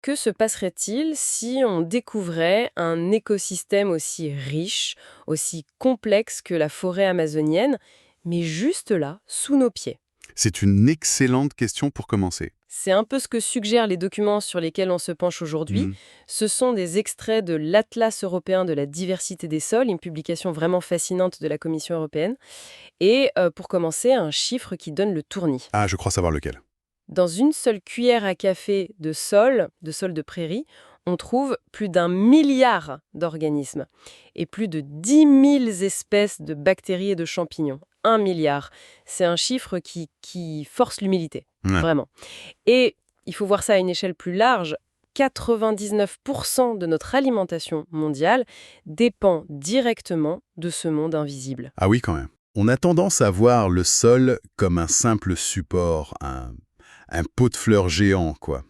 Que se passerait-il si on découvrait un écosystème aussi riche, aussi complexe que la forêt amazonienne, mais juste là, sous nos pieds? C'est une excellente question pour commencer. C'est un peu ce que suggèrent les documents sur lesquels on se penche aujourd'hui. Hmm. Ce sont des extraits de l'Atlas européen de la diversité des sols, une publication vraiment fascinante de la Commission européenne. Et pour commencer, un chiffre qui donne le tournis. Ah, je crois savoir lequel. Dans une seule cuillère à café de sol de prairie, on trouve plus d'1 milliard d'organismes et plus de 10 000 espèces de bactéries et de champignons. 1 milliard. C'est un chiffre qui force l'humilité, Ouais. vraiment. Et il faut voir ça à une échelle plus large. 99% de notre alimentation mondiale dépend directement de ce monde invisible. Ah oui, quand même. On a tendance à voir le sol comme un simple support, un pot de fleurs géant, quoi.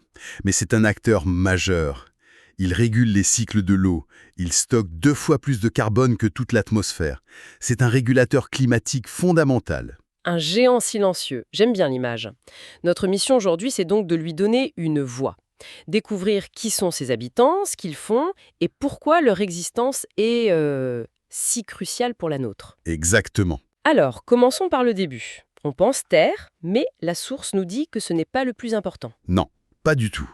Mais c'est un acteur majeur. Il régule les cycles de l'eau. Il stocke 2 fois plus de carbone que toute l'atmosphère. C'est un régulateur climatique fondamental. Un géant silencieux, j'aime bien l'image. Notre mission aujourd'hui, c'est donc de lui donner une voix. Découvrir qui sont ses habitants, ce qu'ils font et pourquoi leur existence est si cruciale pour la nôtre. Exactement. Alors, commençons par le début. On pense terre, mais la source nous dit que ce n'est pas le plus important. Non, pas du tout.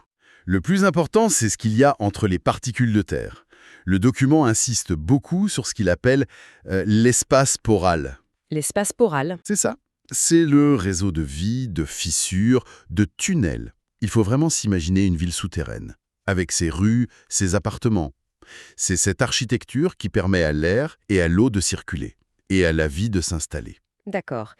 Le plus important, c'est ce qu'il y a entre les particules de terre. Le document insiste beaucoup sur ce qu'il appelle l'espace poral. L'espace poral. C'est ça. C'est le réseau de vie, de fissures, de tunnels. Il faut vraiment s'imaginer une ville souterraine, avec ses rues, ses appartements. C'est cette architecture qui permet à l'air et à l'eau de circuler, et à la vie de s'installer. D'accord.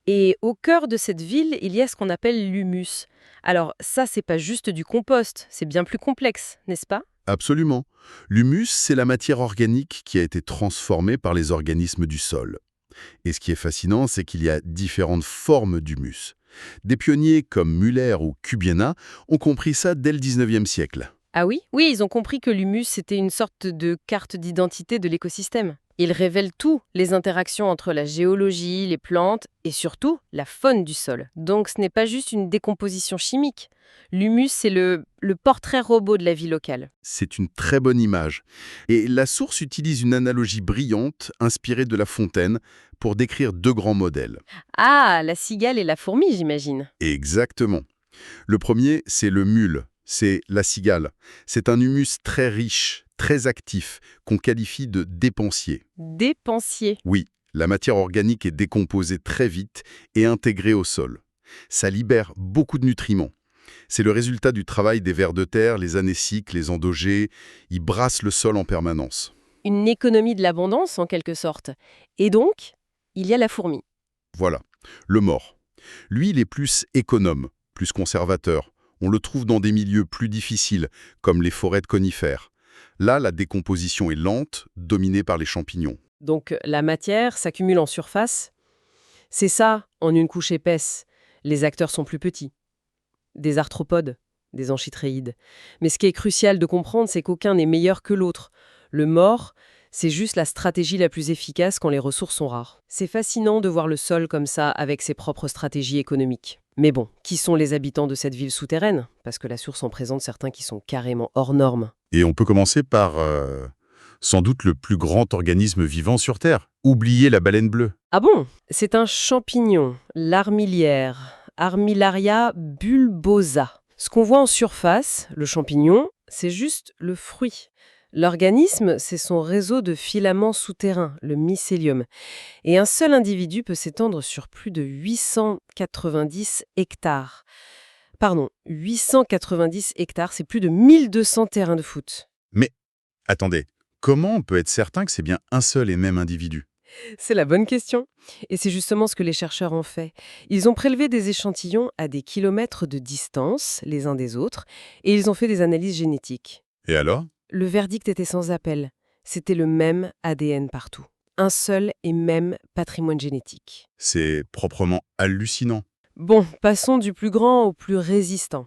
Et au cœur de cette ville, il y a ce qu'on appelle l'humus. Alors ça, c'est pas juste du compost, c'est bien plus complexe, n'est-ce pas? Absolument. L'humus, c'est la matière organique qui a été transformée par les organismes du sol. Et ce qui est fascinant, c'est qu'il y a différentes formes d'humus. Des pionniers comme Müller ou Kubiena ont compris ça dès le 19e siècle. Ah oui? Oui, ils ont compris que l'humus, c'était une sorte de carte d'identité de l'écosystème. Il révèle tout, les interactions entre la géologie, les plantes et surtout la faune du sol. Donc ce n'est pas juste une décomposition chimique. L'humus, c'est le portrait robot de la vie locale. C'est une très bonne image. Et la source utilise une analogie brillante inspirée de La Fontaine pour décrire 2 grands modèles. Ah, la cigale et la fourmi, j'imagine. Exactement. Le premier, c'est le mule, c'est la cigale. C'est un humus très riche, très actif, qu'on qualifie de dépensier. Dépensier. Oui, la matière organique est décomposée très vite et intégrée au sol. Ça libère beaucoup de nutriments. C'est le résultat du travail des vers de terre, les anéciques, les endogés. Ils brassent le sol en permanence. Une économie de l'abondance, en quelque sorte. Et donc, il y a la fourmi. Voilà. Le mort. Lui, il est plus économe, plus conservateur. On le trouve dans des milieux plus difficiles, comme les forêts de conifères. Là, la décomposition est lente, dominée par les champignons. Donc la matière s'accumule en surface. C'est ça, en une couche épaisse. Les acteurs sont plus petits. Des arthropodes, des amphitréides. Mais ce qui est crucial de comprendre, c'est qu'aucun n'est meilleur que l'autre. Le mort, c'est juste la stratégie la plus efficace quand les ressources sont rares. C'est fascinant de voir le sol comme ça, avec ses propres stratégies économiques. Mais bon, qui sont les habitants de cette ville souterraine? Parce que la source en présente certains qui sont carrément hors normes. Et on peut commencer par, sans doute, le plus grand organisme vivant sur Terre. Oubliez la baleine bleue. Ah bon? C'est un champignon, l'armilière, Armillaria bulbosa. Ce qu'on voit en surface, le champignon, c'est juste le fruit. L'organisme, c'est son réseau de filaments souterrains, le mycélium. Et un seul individu peut s'étendre sur plus de 890 hectares. Pardon, 890 hectares, c'est plus de 1200 terrains de foot. Mais, attendez, comment on peut être certain que c'est bien un seul et même individu? C'est la bonne question. Et c'est justement ce que les chercheurs ont fait. Ils ont prélevé des échantillons à des kilomètres de distance, les uns des autres, et ils ont fait des analyses génétiques. Et alors? Le verdict était sans appel. C'était le même ADN partout. Un seul et même patrimoine génétique. C'est proprement hallucinant. Bon, passons du plus grand au plus résistant.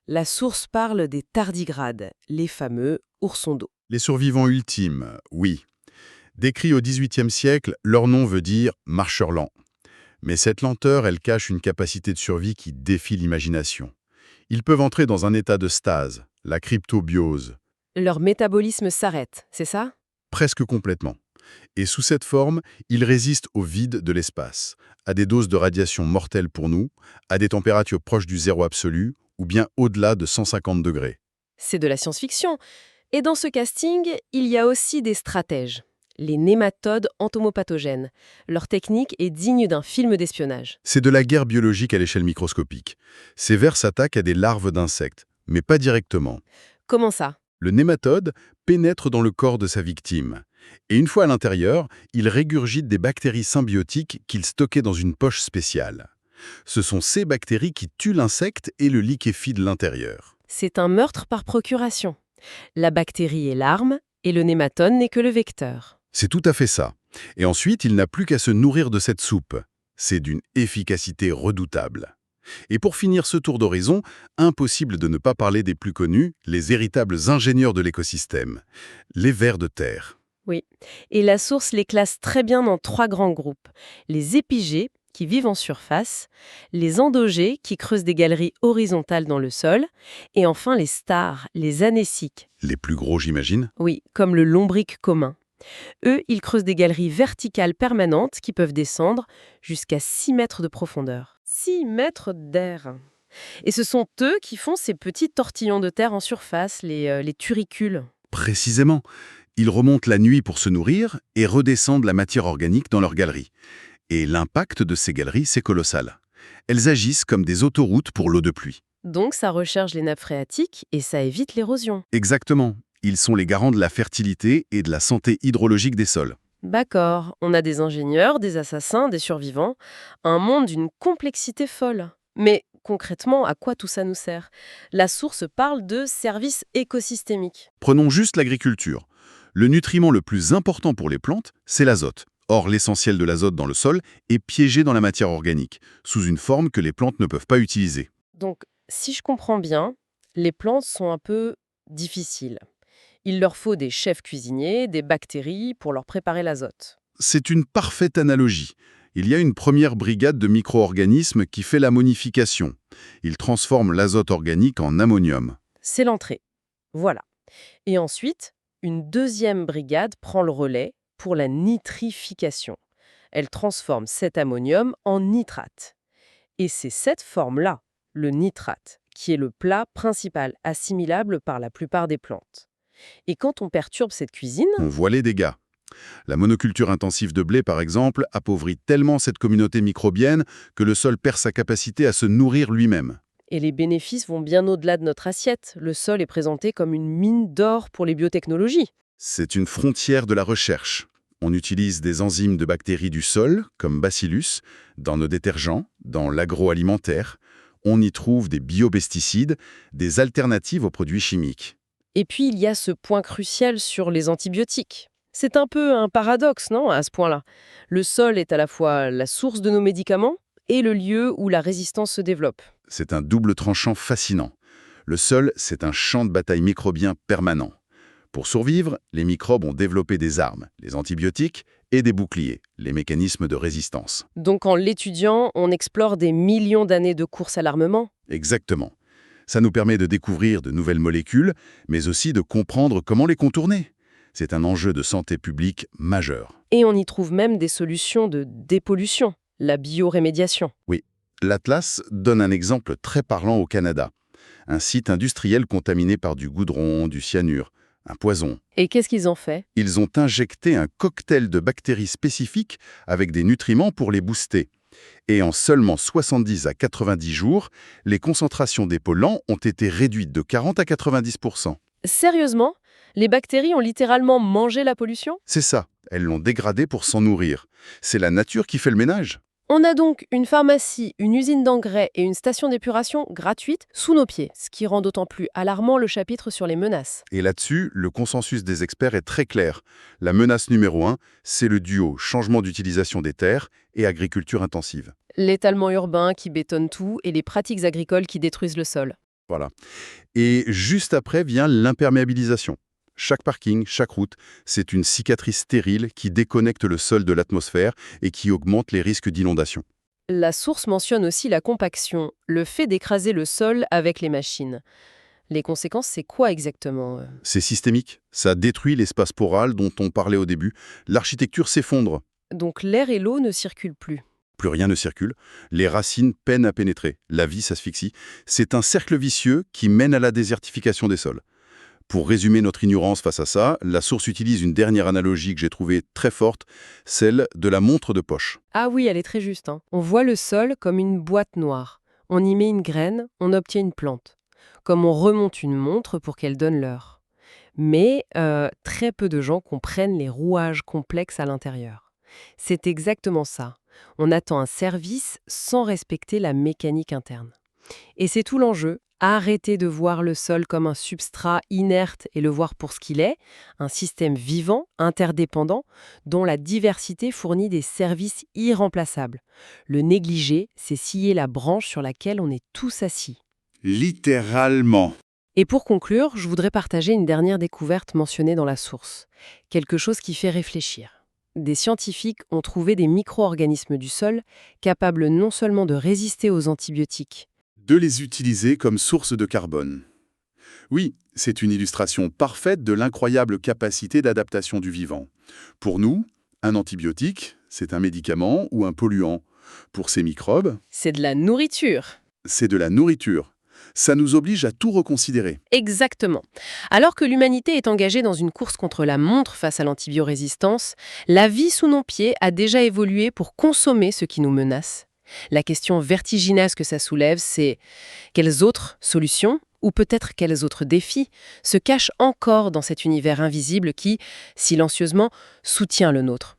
La source parle des tardigrades, les fameux oursons d'eau. Les survivants ultimes, oui. Décrits au XVIIIe siècle, leur nom veut dire « marcheur lent ». Mais cette lenteur, elle cache une capacité de survie qui défie l'imagination. Ils peuvent entrer dans un état de stase, la cryptobiose. Leur métabolisme s'arrête, c'est ça? Presque complètement. Et sous cette forme, ils résistent au vide de l'espace, à des doses de radiation mortelles pour nous, à des températures proches du zéro absolu, ou bien au-delà de 150 degrés. C'est de la science-fiction. Et dans ce casting, il y a aussi des stratèges. Les nématodes entomopathogènes. Leur technique est digne d'un film d'espionnage. C'est de la guerre biologique à l'échelle microscopique. Ces vers s'attaquent à des larves d'insectes, mais pas directement. Comment ça? Le nématode pénètre dans le corps de sa victime. Et une fois à l'intérieur, il régurgite des bactéries symbiotiques qu'il stockait dans une poche spéciale. Ce sont ces bactéries qui tuent l'insecte et le liquéfient de l'intérieur. C'est un meurtre par procuration. La bactérie est l'arme et le nématode n'est que le vecteur. C'est tout à fait ça. Et ensuite, il n'a plus qu'à se nourrir de cette soupe. C'est d'une efficacité redoutable. Et pour finir ce tour d'horizon, impossible de ne pas parler des plus connus, les véritables ingénieurs de l'écosystème, les vers de terre. Oui. Et la source les classe très bien en 3 grands groupes. Les épigées, qui vivent en surface, les endogées, qui creusent des galeries horizontales dans le sol, et enfin les stars, les anéciques. Les plus gros, j'imagine? Oui, comme le lombric commun. Eux, ils creusent des galeries verticales permanentes qui peuvent descendre jusqu'à 6 mètres de profondeur. 6 mètres d'air. Et ce sont eux qui font ces petits tortillons de terre en surface, les turicules. Précisément. Ils remontent la nuit pour se nourrir et redescendent la matière organique dans leurs galeries. Et l'impact de ces galeries, c'est colossal. Elles agissent comme des autoroutes pour l'eau de pluie. Donc ça recharge les nappes phréatiques et ça évite l'érosion. Exactement. Ils sont les garants de la fertilité et de la santé hydrologique des sols. D'accord, on a des ingénieurs, des assassins, des survivants, un monde d'une complexité folle. Mais concrètement, à quoi tout ça nous sert? La source parle de services écosystémiques. Prenons juste l'agriculture. Le nutriment le plus important pour les plantes, c'est l'azote. Or, l'essentiel de l'azote dans le sol est piégé dans la matière organique, sous une forme que les plantes ne peuvent pas utiliser. Donc, si je comprends bien, les plantes sont un peu difficiles. Il leur faut des chefs cuisiniers, des bactéries pour leur préparer l'azote. C'est une parfaite analogie. Il y a une première brigade de micro-organismes qui fait l'ammonification. Ils transforment l'azote organique en ammonium. C'est l'entrée. Voilà. Et ensuite, une deuxième brigade prend le relais pour la nitrification. Elle transforme cet ammonium en nitrate. Et c'est cette forme-là, le nitrate, qui est le plat principal assimilable par la plupart des plantes. Et quand on perturbe cette cuisine, On voit les dégâts. La monoculture intensive de blé, par exemple, appauvrit tellement cette communauté microbienne que le sol perd sa capacité à se nourrir lui-même. et les bénéfices vont bien au-delà de notre assiette, le sol est présenté comme une mine d'or pour les biotechnologies. C'est une frontière de la recherche. On utilise des enzymes de bactéries du sol, comme Bacillus, dans nos détergents, dans l'agroalimentaire. On y trouve des biopesticides, des alternatives aux produits chimiques. Et puis il y a ce point crucial sur les antibiotiques. C'est un peu un paradoxe, non, à ce point-là? Le sol est à la fois la source de nos médicaments et le lieu où la résistance se développe. C'est un double tranchant fascinant. Le sol, c'est un champ de bataille microbien permanent. Pour survivre, les microbes ont développé des armes, les antibiotiques, et des boucliers, les mécanismes de résistance. Donc en l'étudiant, on explore des millions d'années de course à l'armement. Exactement. Ça nous permet de découvrir de nouvelles molécules, mais aussi de comprendre comment les contourner. C'est un enjeu de santé publique majeur. Et on y trouve même des solutions de dépollution, la biorémédiation. Oui, l'Atlas donne un exemple très parlant au Canada. Un site industriel contaminé par du goudron, du cyanure, un poison. Et qu'est-ce qu'ils ont fait? Ils ont injecté un cocktail de bactéries spécifiques avec des nutriments pour les booster. Et en seulement 70 à 90 jours, les concentrations des polluants ont été réduites de 40 à 90%. Sérieusement? Les bactéries ont littéralement mangé la pollution? C'est ça, elles l'ont dégradée pour s'en nourrir. C'est la nature qui fait le ménage. On a donc une pharmacie, une usine d'engrais et une station d'épuration gratuite sous nos pieds, ce qui rend d'autant plus alarmant le chapitre sur les menaces. Et là-dessus, le consensus des experts est très clair. La menace numéro 1, c'est le duo changement d'utilisation des terres et agriculture intensive. L'étalement urbain qui bétonne tout et les pratiques agricoles qui détruisent le sol. Voilà. Et juste après vient l'imperméabilisation. Chaque parking, chaque route, c'est une cicatrice stérile qui déconnecte le sol de l'atmosphère et qui augmente les risques d'inondation. La source mentionne aussi la compaction, le fait d'écraser le sol avec les machines. Les conséquences, c'est quoi exactement C'est systémique, ça détruit l'espace poral dont on parlait au début. L'architecture s'effondre, Donc l'air et l'eau ne circulent plus. plus rien ne circule, les racines peinent à pénétrer, la vie s'asphyxie. C'est un cercle vicieux qui mène à la désertification des sols. Pour résumer notre ignorance face à ça, la source utilise une dernière analogie que j'ai trouvée très forte, celle de la montre de poche. Ah oui, elle est très juste, hein. On voit le sol comme une boîte noire. On y met une graine, on obtient une plante. Comme on remonte une montre pour qu'elle donne l'heure. Mais très peu de gens comprennent les rouages complexes à l'intérieur. C'est exactement ça. On attend un service sans respecter la mécanique interne. Et c'est tout l'enjeu. Arrêter de voir le sol comme un substrat inerte et le voir pour ce qu'il est, un système vivant, interdépendant, dont la diversité fournit des services irremplaçables. Le négliger, c'est scier la branche sur laquelle on est tous assis. Littéralement. Et pour conclure, je voudrais partager une dernière découverte mentionnée dans la source. Quelque chose qui fait réfléchir. Des scientifiques ont trouvé des micro-organismes du sol capables non seulement de résister aux antibiotiques, De les utiliser comme source de carbone. Oui, c'est une illustration parfaite de l'incroyable capacité d'adaptation du vivant. Pour nous, un antibiotique, c'est un médicament ou un polluant. Pour ces microbes, c'est de la nourriture. c'est de la nourriture. Ça nous oblige à tout reconsidérer. Exactement. Alors que l'humanité est engagée dans une course contre la montre face à l'antibiorésistance, la vie sous nos pieds a déjà évolué pour consommer ce qui nous menace. La question vertigineuse que ça soulève, c'est quelles autres solutions, ou peut-être quels autres défis, se cachent encore dans cet univers invisible qui, silencieusement, soutient le nôtre.